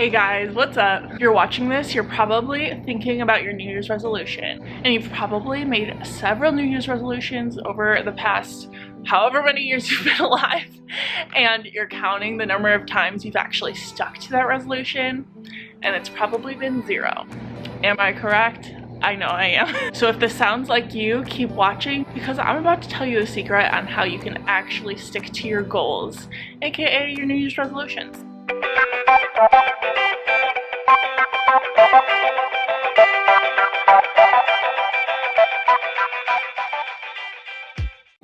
Hey guys, what's up? If you're watching this, you're probably thinking about your New Year's resolution, and you've probably made several New Year's resolutions over the past however many years you've been alive, and you're counting the number of times you've actually stuck to that resolution, and it's probably been 0. Am I correct? I know I am. So if this sounds like you, keep watching, because I'm about to tell you the secret on how you can actually stick to your goals, aka your New Year's resolutions.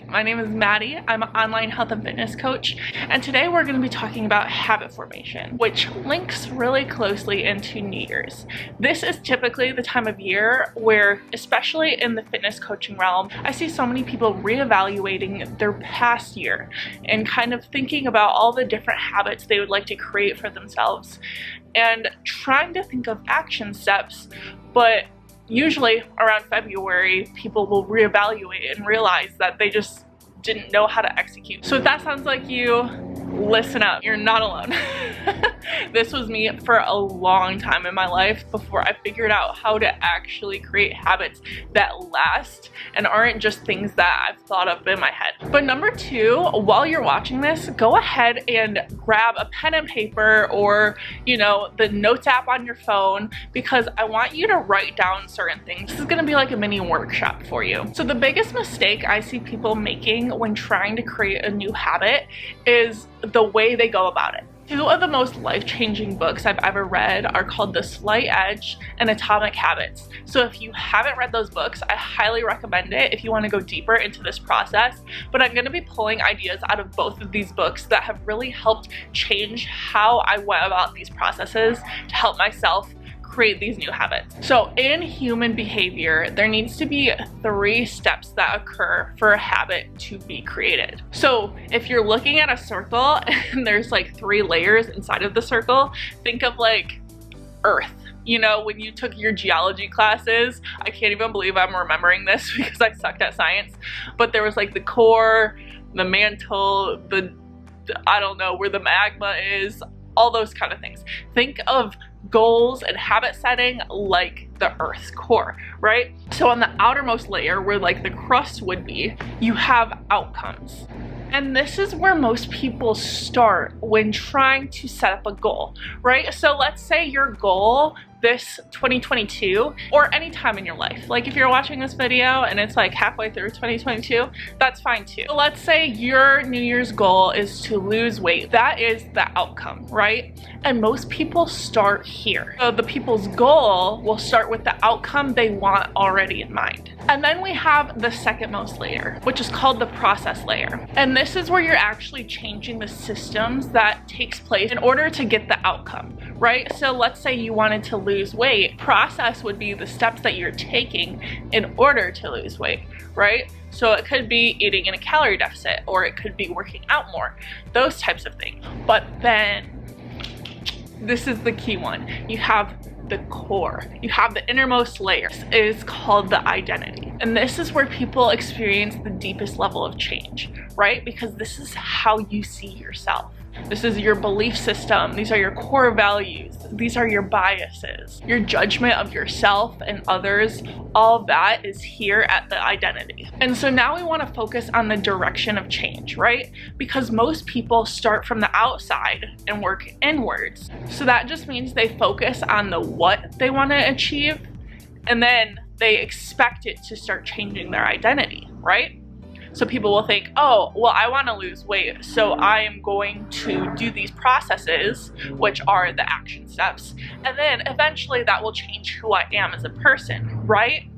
My name is Maddie. I'm an online health and fitness coach, and today we're going to be talking about habit formation, which links really closely into New Year's. This is typically the time of year where, especially in the fitness coaching realm, I see so many people reevaluating their past year and kind of thinking about all the different habits they would like to create for themselves and trying to think of action steps, but usually around February, people will reevaluate and realize that they just didn't know how to execute. So if that sounds like you, listen up, you're not alone. This was me for a long time in my life before I figured out how to actually create habits that last and aren't just things that I've thought of in my head. But number 2, while you're watching this, go ahead and grab a pen and paper or, you know, the notes app on your phone, because I want you to write down certain things. This is gonna be like a mini workshop for you. So the biggest mistake I see people making when trying to create a new habit is the way they go about it. 2 of the most life-changing books I've ever read are called The Slight Edge and Atomic Habits. So if you haven't read those books, I highly recommend it if you want to go deeper into this process. But I'm going to be pulling ideas out of both of these books that have really helped change how I went about these processes to help myself create these new habits. So in human behavior, there needs to be 3 steps that occur for a habit to be created. So if you're looking at a circle and there's like 3 layers inside of the circle, think of like Earth. You know, when you took your geology classes, I can't even believe I'm remembering this because I sucked at science, but there was like the core, the mantle, I don't know, where the magma is, all those kind of things. Think of goals and habit setting like the Earth's core, right? So on the outermost layer, where like the crust would be, you have outcomes. And this is where most people start when trying to set up a goal, right? So let's say your goal this 2022, or any time in your life. Like if you're watching this video and it's like halfway through 2022, that's fine too. So let's say your New Year's goal is to lose weight. That is the outcome, right? And most people start here. So the people's goal will start with the outcome they want already in mind. And then we have the second most layer, which is called the process layer. And this is where you're actually changing the systems that takes place in order to get the outcome, right? So let's say you wanted to lose weight. Process would be the steps that you're taking in order to lose weight, right? So it could be eating in a calorie deficit, or it could be working out more, those types of things. But then this is the key one. You have the core. You have the innermost layer. It is called the identity. And this is where people experience the deepest level of change, right? Because this is how you see yourself. This is your belief system. These are your core values. These are your biases. Your judgment of yourself and others, all of that is here at the identity. And so now we want to focus on the direction of change, right? Because most people start from the outside and work inwards. So that just means they focus on the what they want to achieve, and then they expect it to start changing their identity, right? So people will think, oh, well, I want to lose weight, so I am going to do these processes, which are the action steps, and then eventually that will change who I am as a person, right?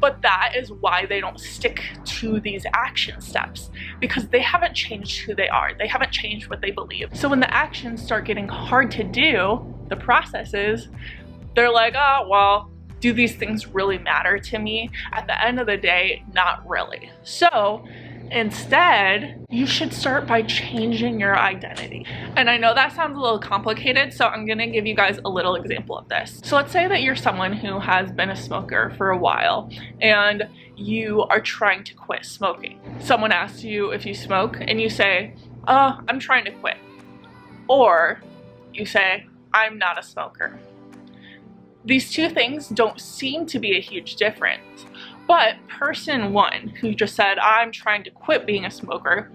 But that is why they don't stick to these action steps, because they haven't changed who they are. They haven't changed what they believe. So when the actions start getting hard to do, the processes, they're like, oh, well, do these things really matter to me? At the end of the day, not really. So instead, you should start by changing your identity. And I know that sounds a little complicated, so I'm gonna give you guys a little example of this. So let's say that you're someone who has been a smoker for a while and you are trying to quit smoking. Someone asks you if you smoke and you say, oh, I'm trying to quit. Or you say, I'm not a smoker. These two things don't seem to be a huge difference, but person one who just said, I'm trying to quit being a smoker,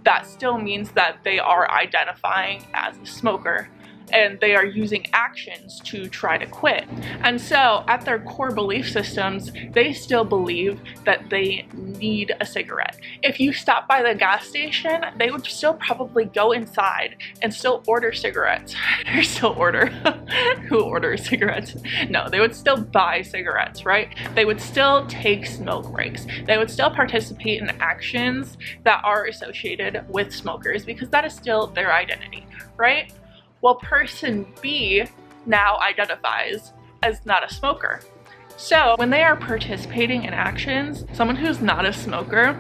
that still means that they are identifying as a smoker and they are using actions to try to quit. And so at their core belief systems, they still believe that they need a cigarette. If you stop by the gas station, they would still probably go inside and still order cigarettes. Or still order. Who orders cigarettes? No, they would still buy cigarettes, right? They would still take smoke breaks. They would still participate in actions that are associated with smokers because that is still their identity, right? Well, person B now identifies as not a smoker. So when they are participating in actions, someone who's not a smoker,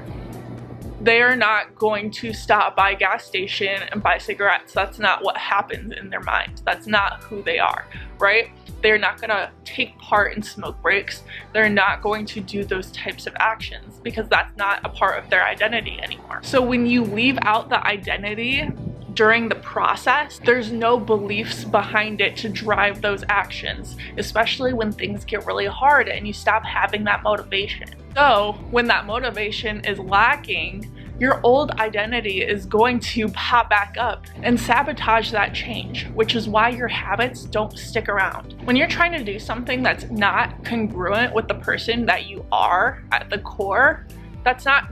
they are not going to stop by a gas station and buy cigarettes. That's not what happens in their mind. That's not who they are, right? They're not going to take part in smoke breaks. They're not going to do those types of actions because that's not a part of their identity anymore. So when you leave out the identity during the process, there's no beliefs behind it to drive those actions, especially when things get really hard and you stop having that motivation. So when that motivation is lacking, your old identity is going to pop back up and sabotage that change, which is why your habits don't stick around. When you're trying to do something that's not congruent with the person that you are at the core,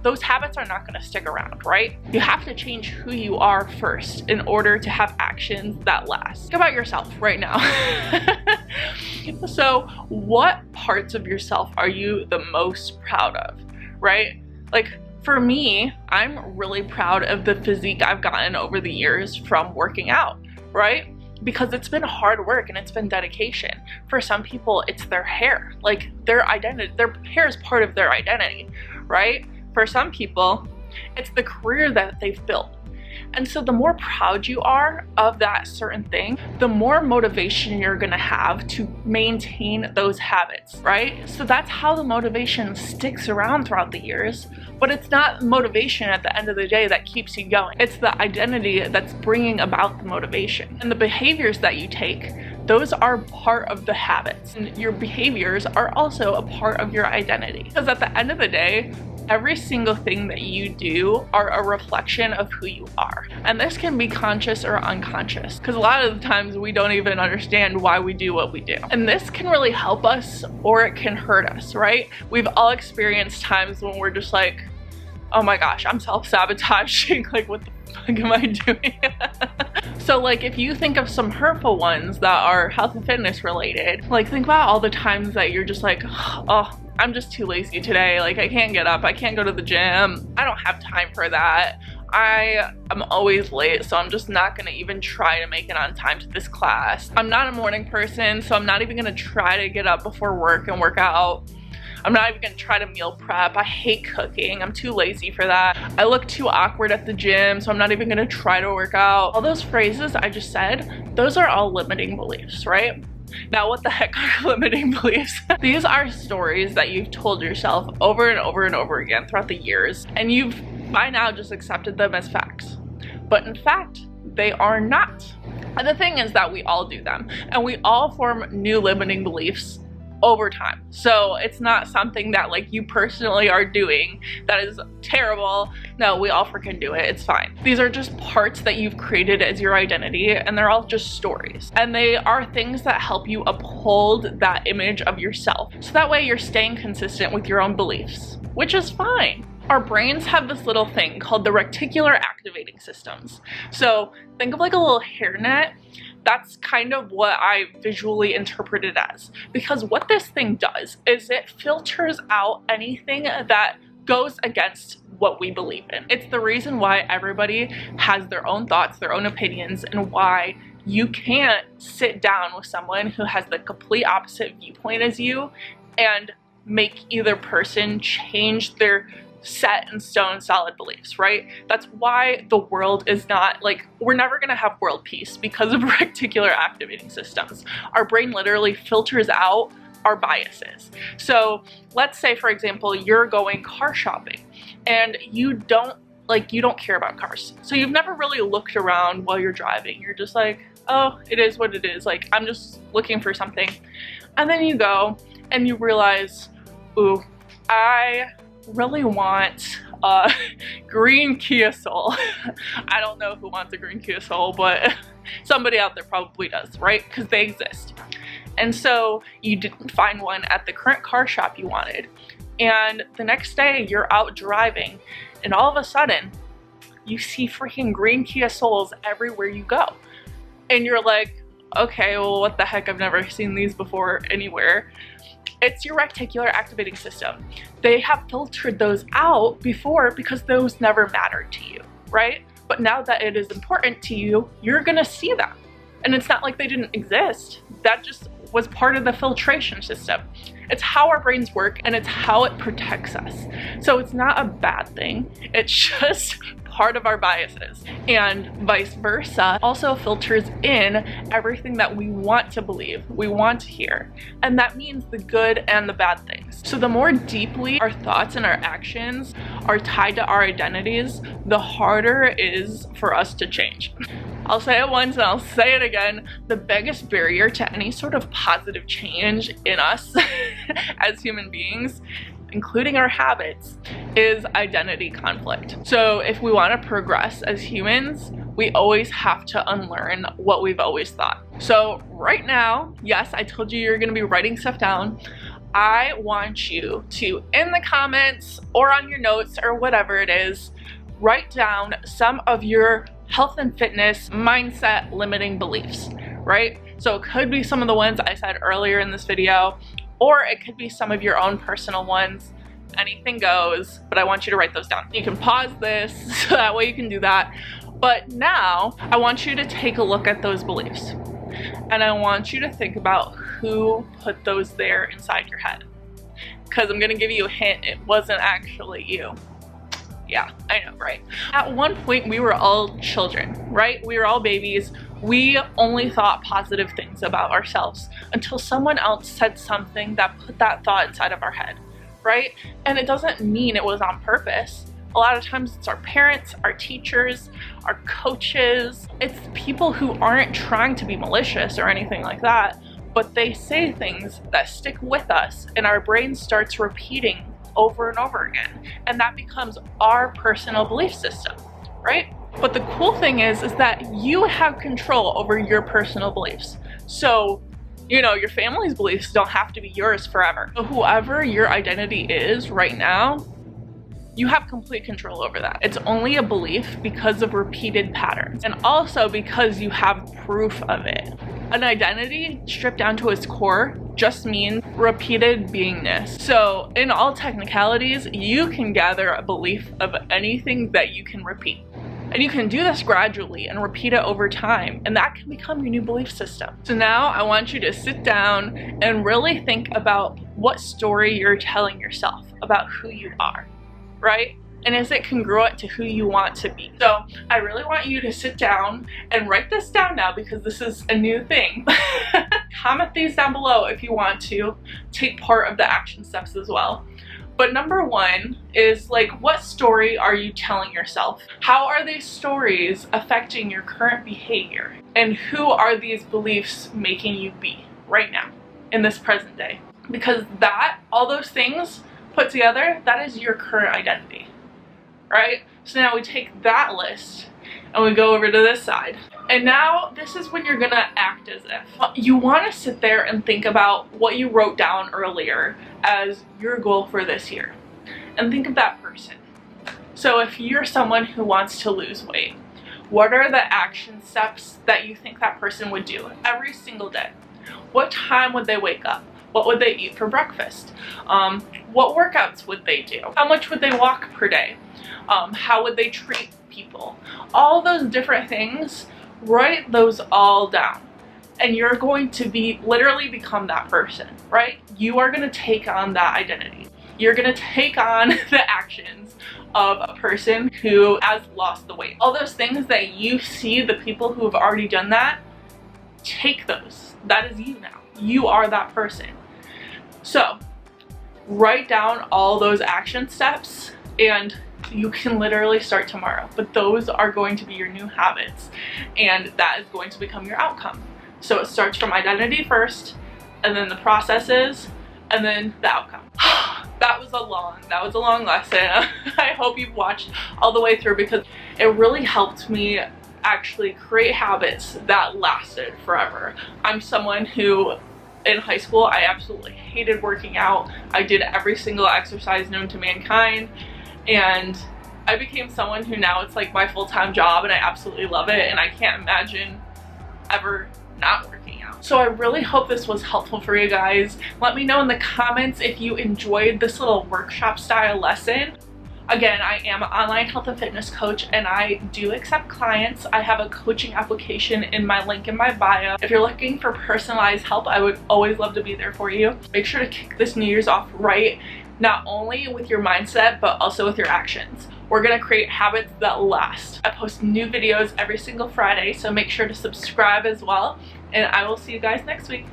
those habits are not going to stick around, right? You have to change who you are first in order to have actions that last. Think about yourself right now. So what parts of yourself are you the most proud of, right? Like for me, I'm really proud of the physique I've gotten over the years from working out, right? Because it's been hard work and it's been dedication. For some people, it's their hair. Like their identity, their hair is part of their identity, right? For some people, it's the career that they've built. And so the more proud you are of that certain thing, the more motivation you're gonna have to maintain those habits, right? So that's how the motivation sticks around throughout the years, but it's not motivation at the end of the day that keeps you going. It's the identity that's bringing about the motivation. And the behaviors that you take, those are part of the habits. And your behaviors are also a part of your identity. Because at the end of the day, every single thing that you do are a reflection of who you are. And this can be conscious or unconscious, because a lot of the times we don't even understand why we do what we do. And this can really help us or it can hurt us, right? We've all experienced times when we're just like, oh my gosh, I'm self-sabotaging. Like, what the fuck am I doing? So like, if you think of some hurtful ones that are health and fitness related, like think about all the times that you're just like, oh, I'm just too lazy today. Like I can't get up, I can't go to the gym. I don't have time for that. I am always late, so I'm just not gonna even try to make it on time to this class. I'm not a morning person, so I'm not even gonna try to get up before work and work out. I'm not even gonna try to meal prep. I hate cooking. I'm too lazy for that. I look too awkward at the gym, so I'm not even gonna try to work out. All those phrases I just said, those are all limiting beliefs, right? Now, what the heck are limiting beliefs? These are stories that you've told yourself over and over and over again throughout the years, and you've by now just accepted them as facts. But in fact, they are not. And the thing is that we all do them, and we all form new limiting beliefs over time. So it's not something that like you personally are doing that is terrible. No, we all freaking do it. It's fine. These are just parts that you've created as your identity, and they're all just stories. And they are things that help you uphold that image of yourself. So that way you're staying consistent with your own beliefs, which is fine. Our brains have this little thing called the reticular activating systems. So think of like a little hairnet. That's kind of what I visually interpret it as. Because what this thing does is it filters out anything that goes against what we believe in. It's the reason why everybody has their own thoughts, their own opinions, and why you can't sit down with someone who has the complete opposite viewpoint as you and make either person change their set in stone solid beliefs, right? That's why the world is not like, we're never gonna have world peace because of reticular activating systems. Our brain literally filters out our biases. So let's say, for example, you're going car shopping and you don't care about cars. So you've never really looked around while you're driving. You're just like, oh, it is what it is. Like, I'm just looking for something. And then you go and you realize, ooh, I really want a green Kia Soul. I don't know who wants a green Kia Soul, but somebody out there probably does, right? Because they exist. And so you didn't find one at the current car shop you wanted. And the next day you're out driving and all of a sudden you see freaking green Kia Souls everywhere you go. And you're like, okay, well, what the heck? I've never seen these before anywhere. It's your reticular activating system. They have filtered those out before because those never mattered to you, right? But now that it is important to you, you're gonna see them. And it's not like they didn't exist. That just was part of the filtration system. It's how our brains work and it's how it protects us. So it's not a bad thing. It's just part of our biases. And vice versa also filters in everything that we want to believe, we want to hear. And that means the good and the bad things. So the more deeply our thoughts and our actions are tied to our identities, the harder it is for us to change. I'll say it once and I'll say it again. The biggest barrier to any sort of positive change in us as human beings, including our habits, is identity conflict. So if we want to progress as humans, we always have to unlearn what we've always thought. So right now, yes, I told you you're going to be writing stuff down. I want you to, in the comments or on your notes or whatever it is, write down some of your health and fitness mindset limiting beliefs, right? So it could be some of the ones I said earlier in this video, or it could be some of your own personal ones. Anything goes, but I want you to write those down. You can pause this so that way you can do that. But now I want you to take a look at those beliefs. And I want you to think about who put those there inside your head. Because I'm gonna give you a hint, it wasn't actually you. Yeah, I know, right? At one point, we were all children, right? We were all babies. We only thought positive things about ourselves until someone else said something that put that thought inside of our head, right? And it doesn't mean it was on purpose. A lot of times it's our parents, our teachers, our coaches. It's people who aren't trying to be malicious or anything like that, but they say things that stick with us and our brain starts repeating over and over again, and that becomes our personal belief system, right? But the cool thing is that you have control over your personal beliefs. So, you know, your family's beliefs don't have to be yours forever. So whoever your identity is right now, you have complete control over that. It's only a belief because of repeated patterns, and also because you have proof of it. An identity, stripped down to its core, just means repeated beingness. So in all technicalities, you can gather a belief of anything that you can repeat. And you can do this gradually and repeat it over time, and that can become your new belief system. So now I want you to sit down and really think about what story you're telling yourself about who you are, right? And is it congruent to who you want to be? So I really want you to sit down and write this down now, because this is a new thing. Comment these down below if you want to take part of the action steps as well. But number one is, like, what story are you telling yourself? How are these stories affecting your current behavior? And who are these beliefs making you be right now in this present day? Because that, all those things put together, that is your current identity. Right? So now we take that list and we go over to this side. And now this is when you're gonna act as if. You wanna sit there and think about what you wrote down earlier as your goal for this year. And think of that person. So if you're someone who wants to lose weight, what are the action steps that you think that person would do every single day? What time would they wake up? What would they eat for breakfast? What workouts would they do? How much would they walk per day? How would they treat people? All those different things, write those all down. And you're going to literally become that person, right? You are gonna take on that identity. You're gonna take on the actions of a person who has lost the weight. All those things that you see the people who have already done that, take those. That is you now. You are that person. So write down all those action steps and You can literally start tomorrow, but those are going to be your new habits, and that is going to become your outcome. So it starts from identity first, and then the processes, and then the outcome. That was a long lesson. I hope you've watched all the way through, because it really helped me actually create habits that lasted forever. I'm someone who in high school, I absolutely hated working out. I did every single exercise known to mankind, and I became someone who now it's like my full-time job, and I absolutely love it, and I can't imagine ever not working out. So I really hope this was helpful for you guys. Let me know in the comments if you enjoyed this little workshop style lesson. Again, I am an online health and fitness coach, and I do accept clients. I have a coaching application in my link in my bio. If you're looking for personalized help, I would always love to be there for you. Make sure to kick this New Year's off right, not only with your mindset, but also with your actions. We're gonna create habits that last. I post new videos every single Friday, so make sure to subscribe as well, and I will see you guys next week.